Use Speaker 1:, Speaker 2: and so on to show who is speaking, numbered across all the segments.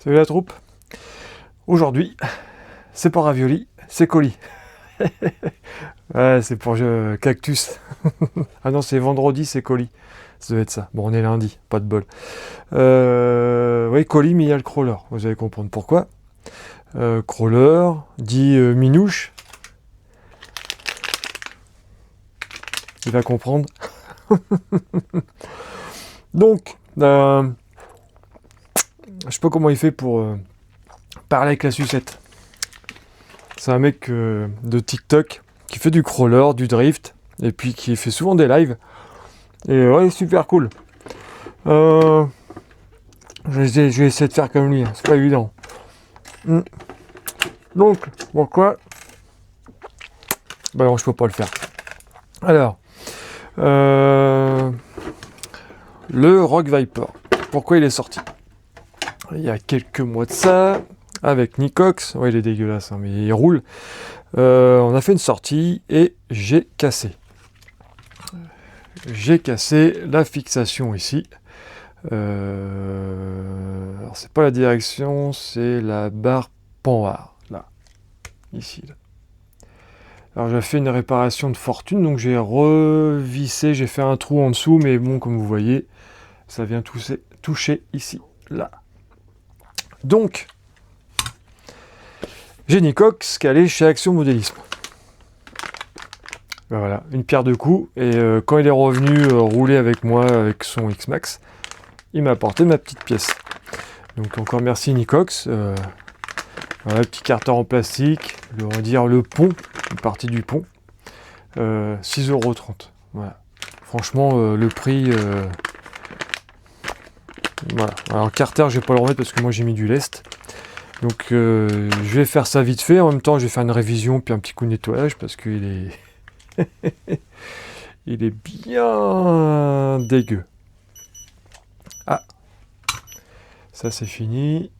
Speaker 1: Salut la troupe. Aujourd'hui, c'est pas ravioli, c'est colis. Ouais, c'est pour cactus. Ah non, c'est vendredi, c'est colis. Ça doit être ça. Bon, on est lundi, pas de bol. Oui, colis, mais il y a le crawler. Vous allez comprendre pourquoi. Crawler, dit minouche. Il va comprendre. Donc, je sais pas comment il fait pour parler avec la sucette. C'est un mec de TikTok qui fait du crawler, du drift, et puis qui fait souvent des lives. Et ouais, super cool. Je vais essayer de faire comme lui, hein. C'est pas évident. Donc, pourquoi bah non, je peux pas le faire. Alors, le Rock Viper. Pourquoi il est sorti? Il y a quelques mois de ça, avec Nicox. Ouais, il est dégueulasse, hein, mais il roule. On a fait une sortie et j'ai cassé. J'ai cassé la fixation ici. Alors c'est pas la direction, c'est la barre panhard, là, ici. Là. Alors j'ai fait une réparation de fortune, donc j'ai revissé, j'ai fait un trou en dessous, mais bon, comme vous voyez, ça vient toucher ici, là. Donc, j'ai Nicox calé chez Action Modélisme. Ben voilà, une pierre deux coups, et quand il est revenu rouler avec moi avec son X-Max, il m'a apporté ma petite pièce. Donc encore merci Nicox. Voilà, petit carton en plastique, on va dire le pont, une partie du pont. 6,30 €. Voilà. Franchement, le prix. Voilà. Alors Carter, je vais pas le remettre parce que moi j'ai mis du lest. Donc je vais faire ça vite fait. En même temps, je vais faire une révision puis un petit coup de nettoyage parce qu'il est. Il est bien dégueu. Ah, ça c'est fini.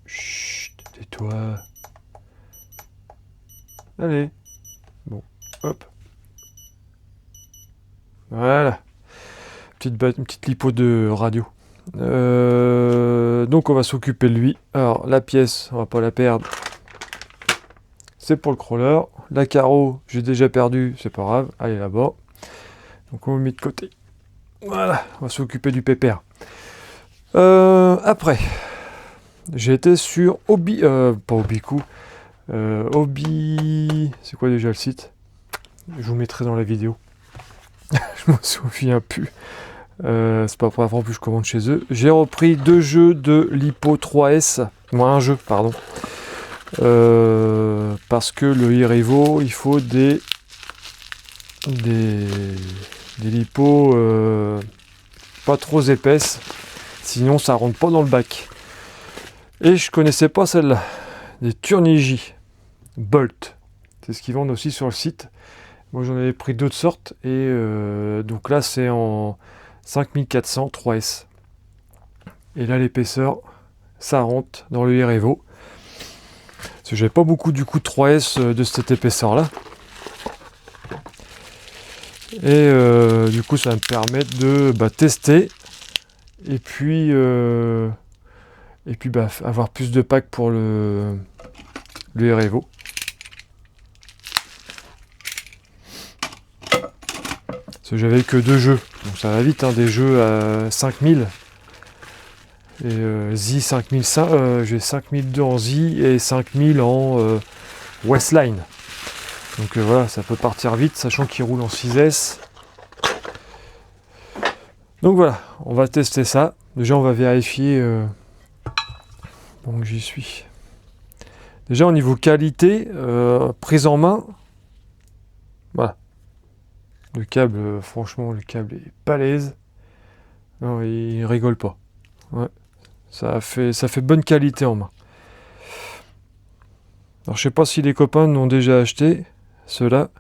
Speaker 1: Chut, tais-toi. Allez. Bon, hop. Voilà. Une petite lipo de radio. Donc on va s'occuper de lui. Alors la pièce, on va pas la perdre. C'est pour le crawler. La carreau, j'ai déjà perdu, c'est pas grave. Allez là-bas. Donc on le met de côté. Voilà, on va s'occuper du pépère. Après, j'ai été sur Hobby, pas Hobbycou, Hobby, c'est quoi déjà le site? Je vous mettrai dans la vidéo. Je m'en souviens plus. C'est pas la première fois que je commande chez eux. J'ai repris 2 jeux de Lipo 3S. Moi, un jeu, pardon. Parce que le Irevo, il faut des lipos pas trop épaisses. Sinon, ça rentre pas dans le bac. Et je connaissais pas celle-là. Des Turnigi Bolt. C'est ce qu'ils vendent aussi sur le site. Moi, j'en avais pris d'autres sortes. Et donc là, c'est en 5400 3S. Et là, l'épaisseur, ça rentre dans le Irevo. Parce que j'avais pas beaucoup du coup de 3S de cette épaisseur-là. Et du coup, ça va me permettre de tester. Et puis avoir plus de packs pour le Irevo. Parce que j'avais que 2 jeux. Donc ça va vite, hein, des jeux à 5000. Et Z 5005, j'ai 5002 en Z et 5000 en Westline. Donc voilà, ça peut partir vite, sachant qu'il roule en 6S. Donc voilà, on va tester ça. Déjà, on va vérifier. Donc j'y suis. Déjà, au niveau qualité, prise en main, voilà. Le câble, franchement, le câble est balèze. Non, il rigole pas. Ouais. Ça fait bonne qualité en main. Alors je sais pas si les copains l'ont déjà acheté, ceux-là.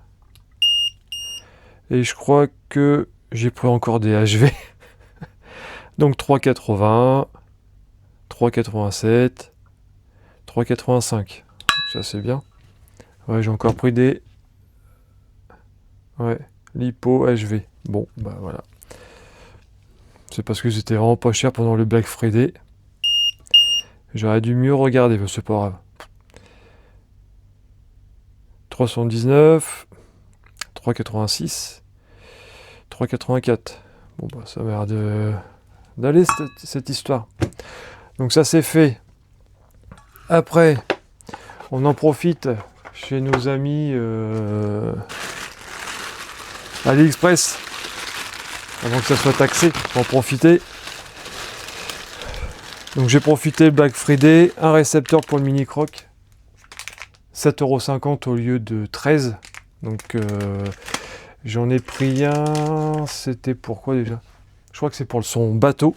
Speaker 1: Et je crois que j'ai pris encore des HV. Donc 3,80, 3,87, 3,85. Ça c'est bien. Ouais, j'ai encore pris des... Ouais, Lipo HV. Bon, bah voilà. C'est parce que c'était vraiment pas cher pendant le Black Friday. J'aurais dû mieux regarder, mais c'est pas grave. 319, 386, 384. Bon bah ça m'a l'air d'aller cette histoire. Donc ça c'est fait. Après, on en profite chez nos amis AliExpress, avant que ça soit taxé, pour en profiter. Donc j'ai profité Black Friday, un récepteur pour le mini croc, 7,50 € au lieu de 13. Donc j'en ai pris un, c'était pourquoi déjà? Je crois que c'est pour son bateau.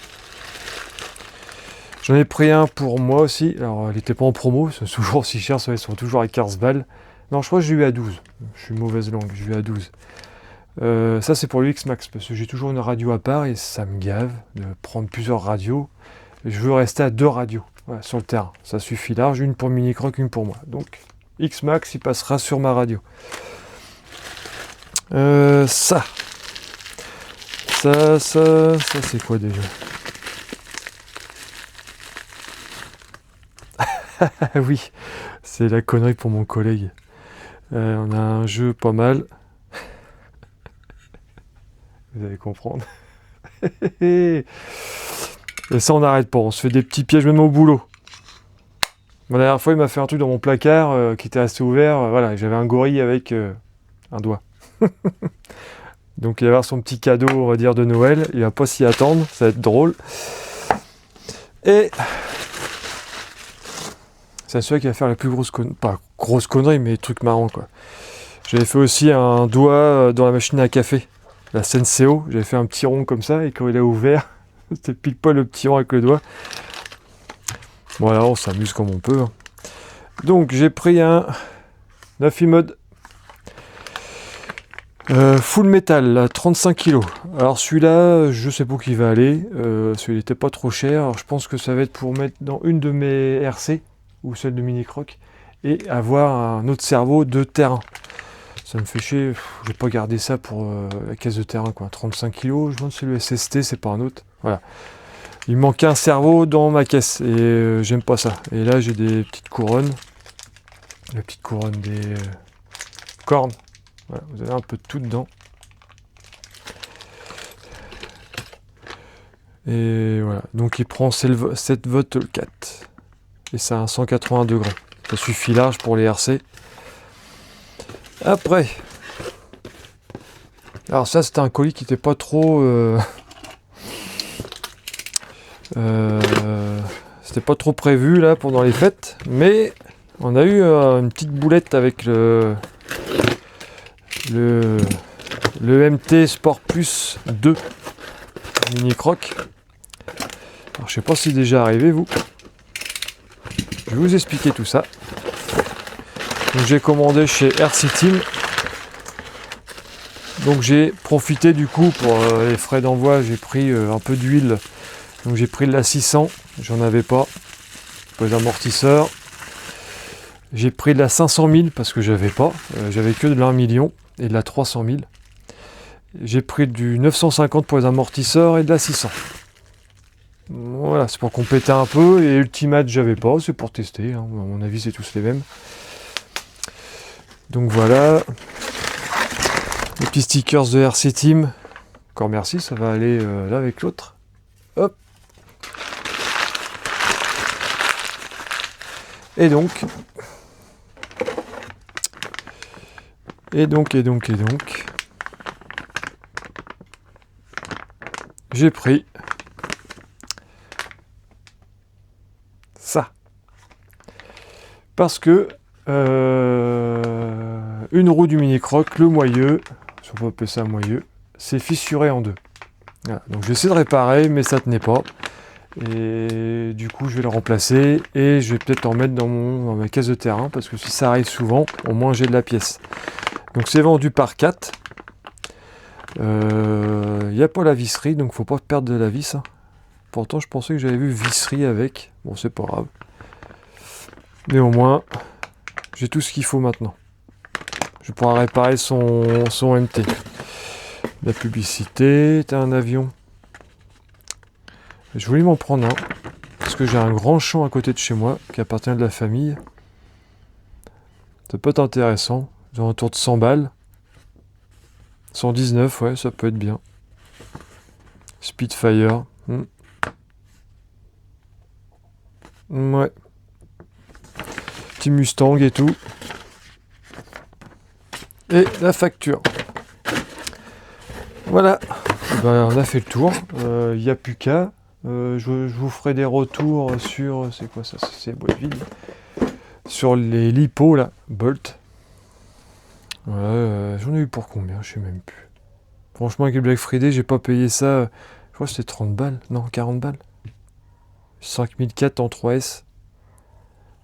Speaker 1: J'en ai pris un pour moi aussi. Alors, il n'était pas en promo, c'est toujours si cher, ils sont toujours à 15 balles. Non, je crois que j'ai eu à 12. Je suis mauvaise langue, j'ai eu à 12. Ça, c'est pour le X-Max, parce que j'ai toujours une radio à part et ça me gave de prendre plusieurs radios. Je veux rester à 2 radios sur le terrain. Ça suffit large, une pour Mini Croc, une pour moi. Donc, X-Max, il passera sur ma radio. Ça, c'est quoi déjà? Ah oui, c'est la connerie pour mon collègue. On a un jeu pas mal. Vous allez comprendre. Et ça, on n'arrête pas. On se fait des petits pièges même au boulot. La dernière fois, il m'a fait un truc dans mon placard qui était assez ouvert. Voilà, j'avais un gorille avec un doigt. Donc, il va avoir son petit cadeau, on va dire, de Noël. Il va pas s'y attendre. Ça va être drôle. Et c'est celui qui va faire la plus grosse connerie. Pas grosse connerie, mais truc marrant, quoi. J'avais fait aussi un doigt dans la machine à café. La Senseo. J'avais fait un petit rond comme ça. Et quand il a ouvert, c'était pile poil le petit rond avec le doigt. Voilà, on s'amuse comme on peut. Hein. Donc, j'ai pris un Nafimod Full Metal, là, 35 kg. Alors, celui-là, je sais pas où il va aller. Celui-là n'était pas trop cher. Alors, je pense que ça va être pour mettre dans une de mes RC. Ou celle de Mini Croc, et avoir un autre cerveau de terrain. Ça me fait chier, je vais pas garder ça pour la caisse de terrain, quoi. 35 kg, je me demande si le SST, c'est pas un autre. Voilà. Il me manquait un cerveau dans ma caisse, et j'aime pas ça. Et là, j'ai des petites couronnes. La petite couronne des cornes. Voilà, vous avez un peu de tout dedans. Et voilà, donc il prend 7 volts 4. Et ça a un 180 degrés. Ça suffit large pour les RC. Après. Alors ça, c'était un colis qui n'était pas trop... c'était pas trop prévu là pendant les fêtes. Mais on a eu une petite boulette avec le MT Sport Plus 2 Mini Croc. Alors je sais pas si c'est déjà arrivé vous. Je vais vous expliquer tout ça. Donc j'ai commandé chez RC Team. Donc j'ai profité du coup pour les frais d'envoi, j'ai pris un peu d'huile. Donc j'ai pris de la 600, j'en avais pas. Pour les amortisseurs. J'ai pris de la 500 000 parce que j'avais pas. J'avais que de la 1 million et de la 300 000. J'ai pris du 950 pour les amortisseurs et de la 600. Voilà, c'est pour compléter un peu. Et Ultimate, j'avais pas, c'est pour tester. Hein. À mon avis, c'est tous les mêmes. Donc voilà. Les petits stickers de RC Team. Encore merci, ça va aller là avec l'autre. Hop. Et donc. J'ai pris ça. Parce que une roue du Mini Croc, le moyeu, si on peut appeler ça moyeu, c'est fissuré en deux. Voilà. Donc je vais essayer de réparer, mais ça tenait pas. Et du coup je vais le remplacer et je vais peut-être en mettre dans ma caisse de terrain parce que si ça arrive souvent, au moins j'ai de la pièce. Donc c'est vendu par 4. Il n'y a pas la visserie, donc faut pas perdre de la vis. Hein. Pourtant je pensais que j'avais vu visserie avec. Bon c'est pas grave. Mais au moins j'ai tout ce qu'il faut maintenant. Je pourrai réparer son MT. La publicité, t'as un avion. Je voulais m'en prendre un. parce que j'ai un grand champ à côté de chez moi qui appartient à de la famille. Ça peut être intéressant. J'ai un tour de 100 balles. 119, ouais, ça peut être bien. Spitfire. Ouais. Petit Mustang et tout. Et la facture. Voilà. Ben, on a fait le tour. Il n'y a plus qu'à. Je vous ferai des retours sur... C'est quoi ça? C'est boîte vide. Sur les lipos, là. Bolt. Ouais, j'en ai eu pour combien? Je sais même plus. Franchement, avec le Black Friday, j'ai pas payé ça. Je crois que c'était 30 balles. Non, 40 balles. 5004 en 3S.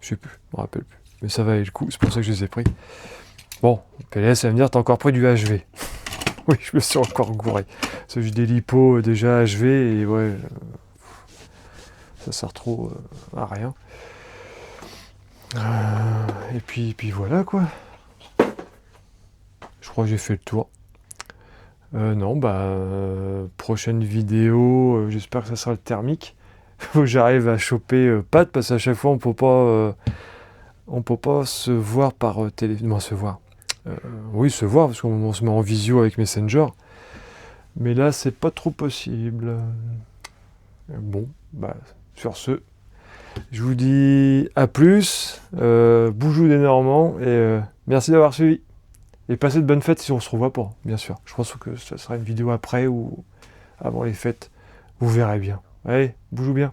Speaker 1: Je sais plus, je me rappelle plus. Mais ça valait le coup, c'est pour ça que je les ai pris. Bon, PLS va me dire, t'as encore pris du HV. Oui, je me suis encore gouré. Parce que j'ai des lipos déjà HV et ouais, ça sert trop à rien. Et puis voilà quoi. Je crois que j'ai fait le tour. Non, bah, prochaine vidéo, j'espère que ça sera le thermique. Faut que j'arrive à choper Pat, parce qu'à chaque fois on peut pas se voir par téléphone. Non, se voir. Oui, se voir, parce qu'on se met en visio avec Messenger. Mais là, c'est pas trop possible. Bon, bah, sur ce, je vous dis à plus. Boujou des Normands, et merci d'avoir suivi. Et passez de bonnes fêtes si on se revoit pas, bien sûr. Je pense que ce sera une vidéo après ou avant les fêtes. Vous verrez bien. Allez, bougez bien.